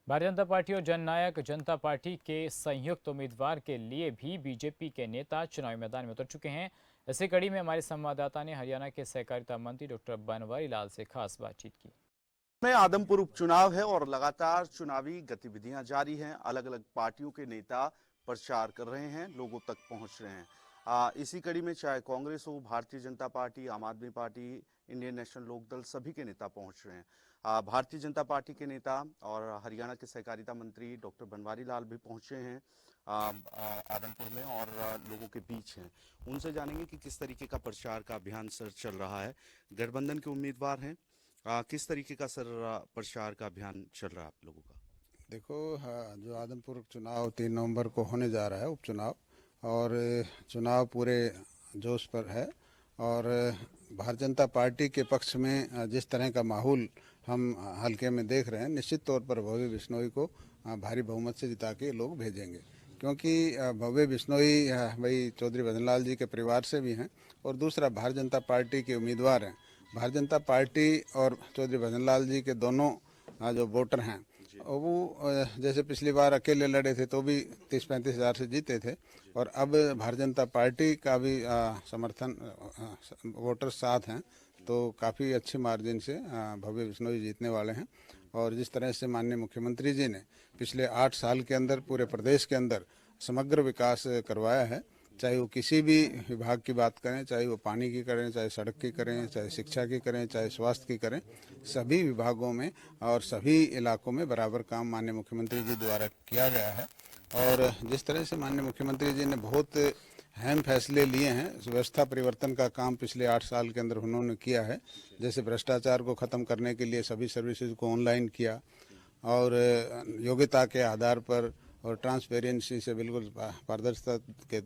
Bharatiya Janata party और जननायक जनता party के संयुक्त उम्मीदवार के लिए भी बीजेपी के नेता चुनावी मैदान में उतर चुके हैं। इसी कड़ी में हमारे संवाददाता ने हरियाणा के सहकारिता मंत्री डॉक्टर बनवारी लाल से खास बातचीत की। में आदमपुर उपचुनाव है और लगातार चुनावी गतिविधियां जारी हैं। अलग अलग पार्टियों के नेता प्रचार कर रहे हैं, लोगों तक पहुंच रहे हैं। इसी कड़ी में चाहे कांग्रेस हो, भारतीय जनता पार्टी, आम आदमी पार्टी, इंडियन नेशनल लोकदल, सभी के नेता पहुंच रहे हैं। भारतीय जनता पार्टी के नेता और हरियाणा के सहकारिता मंत्री डॉक्टर बनवारी लाल भी पहुंचे हैं आदमपुर में और लोगों के बीच हैं। उनसे जानेंगे कि किस तरीके का प्रचार का अभियान सर चल रहा है। गठबंधन के उम्मीदवार हैं, किस तरीके का सर प्रचार का अभियान चल रहा है आप लोगों का? देखो, हाँ, जो आदमपुर उपचुनाव 3 नवंबर को होने जा रहा है उपचुनाव, और चुनाव पूरे जोश पर है। और भारतीय जनता पार्टी के पक्ष में जिस तरह का माहौल हम हल्के में देख रहे हैं, निश्चित तौर पर भव्य बिश्नोई को भारी बहुमत से जिता के लोग भेजेंगे। क्योंकि भव्य बिश्नोई भाई चौधरी भजनलाल जी के परिवार से भी हैं, और दूसरा भारतीय जनता पार्टी के उम्मीदवार हैं। भारतीय जनता पार्टी और चौधरी भजनलाल जी के दोनों जो वोटर हैं, और वो जैसे पिछली बार अकेले लड़े थे तो भी 30-35 हज़ार से जीते थे, और अब भारतीय जनता पार्टी का भी समर्थन वोटर साथ हैं, तो काफ़ी अच्छे मार्जिन से भव्य बिश्नोई जीतने वाले हैं। और जिस तरह से माननीय मुख्यमंत्री जी ने पिछले 8 साल के अंदर पूरे प्रदेश के अंदर समग्र विकास करवाया है, चाहे वो किसी भी विभाग की बात करें, चाहे वो पानी की करें, चाहे सड़क की करें, चाहे शिक्षा की करें, चाहे स्वास्थ्य की करें, सभी विभागों में और सभी इलाकों में बराबर काम माननीय मुख्यमंत्री जी द्वारा किया गया है। और जिस तरह से माननीय मुख्यमंत्री जी ने बहुत अहम फैसले लिए हैं, व्यवस्था परिवर्तन का काम पिछले 8 साल के अंदर उन्होंने किया है। जैसे भ्रष्टाचार को ख़त्म करने के लिए सभी सर्विसेज को ऑनलाइन किया, और योग्यता के आधार पर और ट्रांसपेरेंसी से बिल्कुल पारदर्शिता के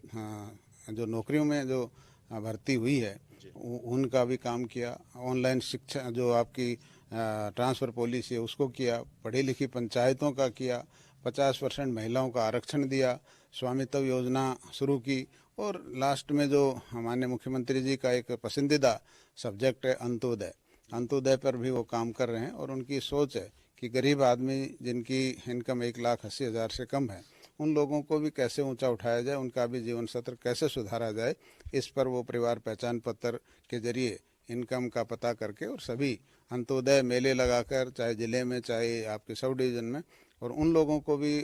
जो नौकरियों में जो भर्ती हुई है उनका भी काम किया। ऑनलाइन शिक्षा जो आपकी ट्रांसफ़र पॉलिसी है उसको किया, पढ़ी लिखी पंचायतों का किया, 50% महिलाओं का आरक्षण दिया, स्वामित्व योजना शुरू की, और लास्ट में जो हमारे मुख्यमंत्री जी का एक पसंदीदा सब्जेक्ट है अंत्योदय, अंत्योदय पर भी वो काम कर रहे हैं। और उनकी सोच है कि गरीब आदमी जिनकी इनकम 1,80,000 से कम है, उन लोगों को भी कैसे ऊंचा उठाया जाए, उनका भी जीवन स्तर कैसे सुधारा जाए, इस पर वो परिवार पहचान पत्र के जरिए इनकम का पता करके और सभी अंत्योदय मेले लगाकर, चाहे ज़िले में चाहे आपके सब डिवीज़न में, और उन लोगों को भी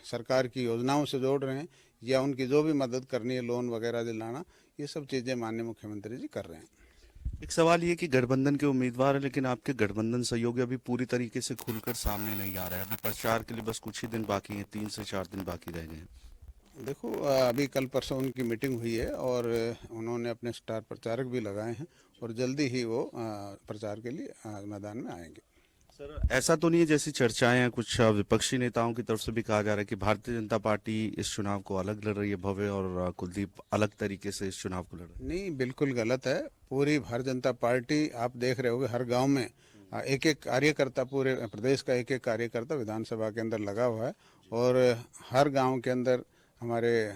सरकार की योजनाओं से जोड़ रहे हैं, या उनकी जो भी मदद करनी है, लोन वगैरह दिलाना, ये सब चीज़ें माननीय मुख्यमंत्री जी कर रहे हैं। एक सवाल ये कि गठबंधन के उम्मीदवार हैं, लेकिन आपके गठबंधन सहयोगी अभी पूरी तरीके से खुलकर सामने नहीं आ रहे हैं। अभी प्रचार के लिए बस कुछ ही दिन बाकी हैं, 3 से 4 दिन बाकी रह गए हैं। देखो, अभी कल परसों उनकी मीटिंग हुई है, और उन्होंने अपने स्टार प्रचारक भी लगाए हैं, और जल्दी ही वो प्रचार के लिए मैदान में आएंगे। सर, ऐसा तो नहीं है जैसी चर्चाएं हैं, कुछ विपक्षी नेताओं की तरफ से भी कहा जा रहा है कि भारतीय जनता पार्टी इस चुनाव को अलग लड़ रही है, भव्य और कुलदीप अलग तरीके से इस चुनाव को लड़ रहे नहीं, बिल्कुल गलत है। पूरी भारतीय जनता पार्टी, आप देख रहे होगे हर गांव में एक एक कार्यकर्ता, पूरे प्रदेश का एक एक कार्यकर्ता विधानसभा के अंदर लगा हुआ है, और हर गांव के अंदर हमारे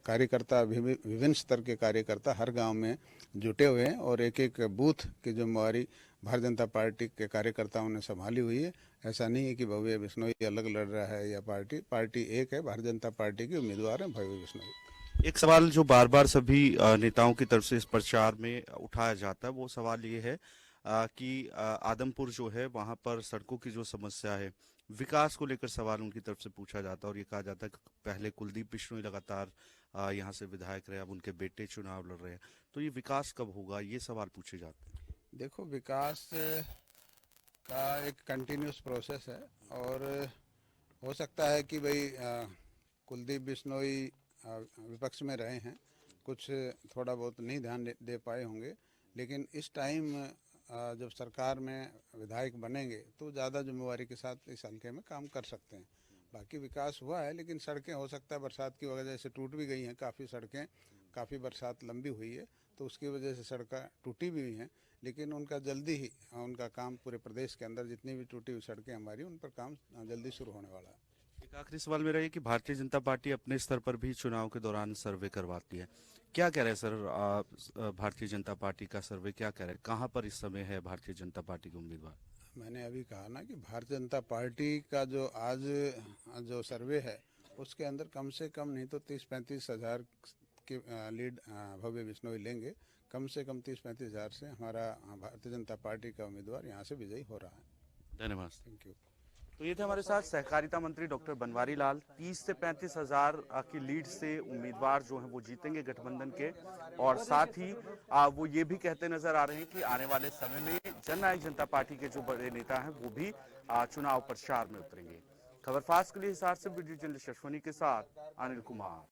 कार्यकर्ता, विभिन्न स्तर के कार्यकर्ता हर गांव में जुटे हुए हैं, और एक एक बूथ की जिम्मेवारी भारतीय जनता पार्टी के कार्यकर्ताओं ने संभाली हुई है। ऐसा नहीं है कि भव्य बिश्नोई अलग लड़ रहा है, या पार्टी पार्टी एक है। भारतीय जनता पार्टी के उम्मीदवार हैं भव्य बिश्नोई। हैं। एक सवाल जो बार बार सभी नेताओं की तरफ से इस प्रचार में उठाया जाता है, वो सवाल ये है कि आदमपुर जो है वहां पर सड़कों की जो समस्या है, विकास को लेकर सवाल उनकी तरफ से पूछा जाता है, और ये कहा जाता है कि पहले कुलदीप बिश्नोई लगातार यहाँ से विधायक रहे, अब उनके बेटे चुनाव लड़ रहे हैं, तो ये विकास कब होगा, ये सवाल पूछे जाते हैं। देखो, विकास का एक कंटिन्यूस प्रोसेस है, और हो सकता है कि भाई कुलदीप बिश्नोई विपक्ष में रहे हैं, कुछ थोड़ा बहुत नहीं ध्यान दे पाए होंगे, लेकिन इस टाइम जब सरकार में विधायक बनेंगे तो ज़्यादा जिम्मेवारी के साथ इस हल्के में काम कर सकते हैं। बाकी विकास हुआ है, लेकिन सड़कें हो सकता है बरसात की वजह से टूट भी गई हैं, काफ़ी सड़कें, काफ़ी बरसात लंबी हुई है तो उसकी वजह से सड़कें टूटी भी हुई हैं। लेकिन उनका जल्दी ही उनका काम पूरे प्रदेश के अंदर जितनी भी टूटी हुई सड़कें हमारी, उन पर काम जल्दी शुरू होने वाला है। एक आखिरी सवाल मेरा ये कि भारतीय जनता पार्टी अपने स्तर पर भी चुनाव के दौरान सर्वे करवाती है, क्या कह रहे हैं सर? भारतीय जनता पार्टी का सर्वे क्या कह रहे हैं, कहाँ पर इस समय है भारतीय जनता पार्टी के उम्मीदवार? मैंने अभी कहा ना कि भारतीय जनता पार्टी का जो आज जो सर्वे है उसके अंदर कम से कम नहीं तो 30-35 हजार के लीड भव्य बिश्नोई लेंगे। कम से कम 30-35 हजार से हमारा भारतीय जनता पार्टी का उम्मीदवार यहाँ से विजयी हो रहा है। धन्यवाद। Thank you. तो ये थे हमारे साथ सहकारिता मंत्री डॉक्टर बनवारी लाल। 30 से 35 हजार की लीड से उम्मीदवार जो हैं वो जीतेंगे गठबंधन के, और साथ ही वो ये भी कहते नजर आ रहे हैं कि आने वाले समय में जननायक जनता पार्टी के जो बड़े नेता हैं वो भी चुनाव प्रचार में उतरेंगे। खबर फास्ट के लिए हिसार से वीडियो जर्नलिस्ट अश्वनी के साथ अनिल कुमार।